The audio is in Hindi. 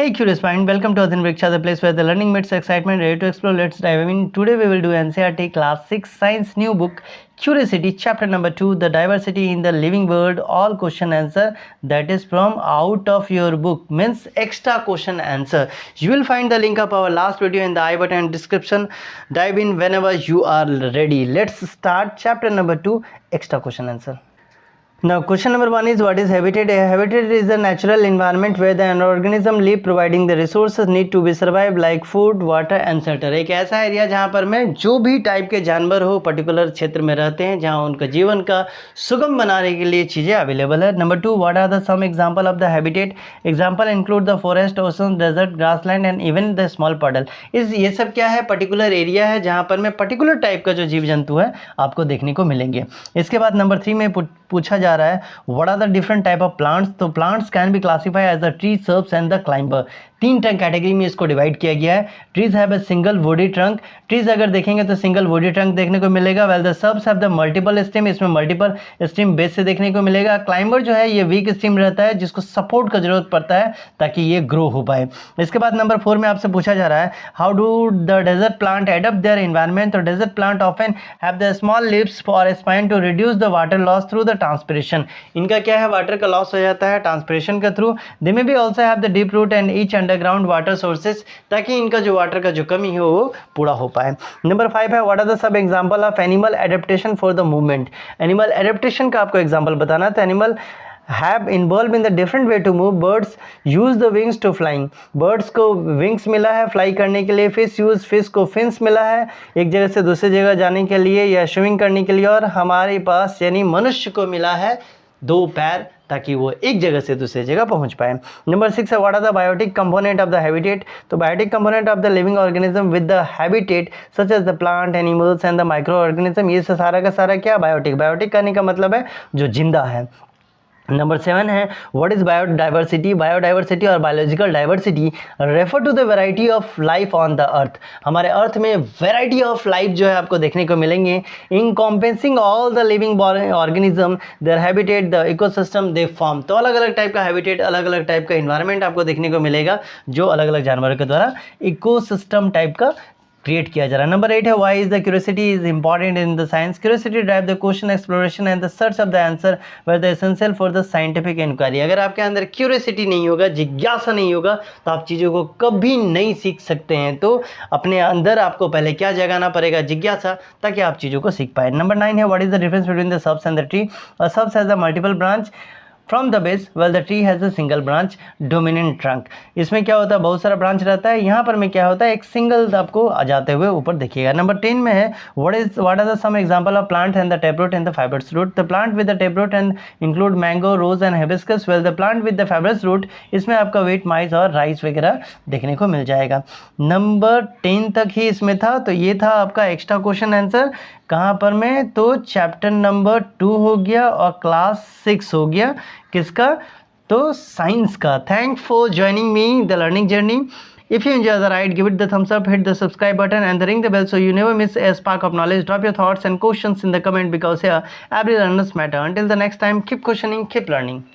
Hey curious mind, welcome to Adhin Vriksha, the place where the learning meets excitement, ready to explore. Let's dive in. Today we will do NCERT Class 6 Science new book Curiosity, chapter number 2, the diversity in the living world, all question answer, that is from out of your book, means extra question answer. You will find the link of our last video in the I button description. Dive in whenever you are ready. Let's start chapter number 2, extra question answer. Now question number 1 is, what is habitat? A habitat is a natural environment where the organism live, providing the resources need to be survive like food, water and shelter. एक ऐसा एरिया जहाँ पर में जो भी टाइप के जानवर हो पर्टिकुलर क्षेत्र में रहते हैं, जहाँ उनका जीवन का सुगम बनाने के लिए चीज़ें अवेलेबल है. Number 2, what are the some example of the habitat? Example include the forest, ocean, desert, grassland and even the small puddle. ये सब क्या है? पर्टिकुलर एरिया है जहाँ पर में पर्टिकुलर टाइप का जो जीव जंतु है आपको देखने को मिलेंगे. इसके बाद नंबर 3 में पूछा जा रहा है, what are the different type of plants? तो plants can be classify as the tree, shrubs and the climber. 3 category में इसको डिवाइड किया गया है. Trees have a single woody trunk. Trees अगर देखेंगे तो सिंगल वुडी ट्रंक देखने को मिलेगा. Well the shrubs have the multiple stem, इसमें मल्टीपल स्टेम बेस से देखने को मिलेगा. क्लाइंबर जो है ये वीक स्टेम रहता है जिसको सपोर्ट का जरूरत पड़ता है ताकि ये ग्रो हो पाए. इसके बाद नंबर 4 में आपसे पूछा जा रहा है, how do the desert plant adapt their environment? तो desert plant often have the small lips for spine to reduce the water loss through the transpiration. इनका क्या है? वाटर का लॉस हो जाता है ट्रांसपिरेशन के through. They may be also have the deep root and each underground water sources, ताकि इनका जो वाटर का जो कमी है वो पूरा हो पाए. नंबर 5 है, व्हाट आर द सब example of animal adaptation for the movement? Animal adaptation का आपको एग्जांपल बताना. तो animal have involved in the different way to move. Birds use the wings to flying. Birds को wings मिला है फ्लाई करने के लिए. fish को fins मिला है एक जगह से दूसरी जगह जाने के लिए या स्विमिंग करने के लिए. और हमारे पास यानी मनुष्य को मिला है 2 पैर ताकि वो एक जगह से दूसरी जगह पहुंच पाए. नंबर 6 है, what are the biotic component of the habitat? तो biotic component of the living organism with the habitat such as the plant, animals and the microorganism. ये सारा का सारा क्या? बायोटिक. बायोटिक करने का मतलब है जो जिंदा है. नंबर 7 है, व्हाट इज बायोडाइवर्सिटी? बायोडाइवर्सिटी और biological diversity refer to the variety of life on the earth. हमारे अर्थ में वैरायटी ऑफ लाइफ जो है आपको देखने को मिलेंगे. Encompassing all the living organism their habitat the ecosystem they form. तो अलग अलग टाइप का हैबिटेट, अलग अलग टाइप का इन्वायरमेंट आपको देखने को मिलेगा जो अलग अलग जानवरों के द्वारा इकोसिस्टम टाइप का क्रिएट किया जा रहा है. नंबर 8 है, why is the curiosity is important in the science? Curiosity drive the question exploration and the search of the answer were the essential for the scientific inquiry. अगर आपके अंदर क्यूरियोसिटी नहीं होगा, जिज्ञासा नहीं होगा, तो आप चीज़ों को कभी नहीं सीख सकते हैं. तो अपने अंदर आपको पहले क्या जगाना पड़ेगा? जिज्ञासा, ताकि आप चीज़ों को सीख पाए. नंबर 9 है, what is the difference between the subs and the tree? Subs has the multiple branch from the base, well the tree has a single branch dominant trunk. इसमें क्या होता है? बहुत सारा ब्रांच रहता है. यहाँ पर में क्या होता है? एक सिंगल आपको आ जाते हुए ऊपर देखिएगा. नंबर 10 में है, what are the some example of plant and the taproot and the fibrous root? The plant with the taproot and include mango, rose and hibiscus. Well the plant with the fibrous root, इसमें आपका व्हीट, माइस और राइस वगैरह देखने को मिल जाएगा. नंबर 10 तक ही इसमें था. तो ये था आपका एक्स्ट्रा क्वेश्चन आंसर. कहाँ पर में? तो चैप्टर नंबर 2 हो गया और क्लास 6 हो गया. किसका? तो साइंस का. Thanks for joining me the learning journey. If you enjoy the ride, give it the thumbs up, hit the subscribe button and ring the bell so you never miss a spark of knowledge. Drop your thoughts and questions in the comment because here every learners matter. Until the next time, keep questioning, keep learning.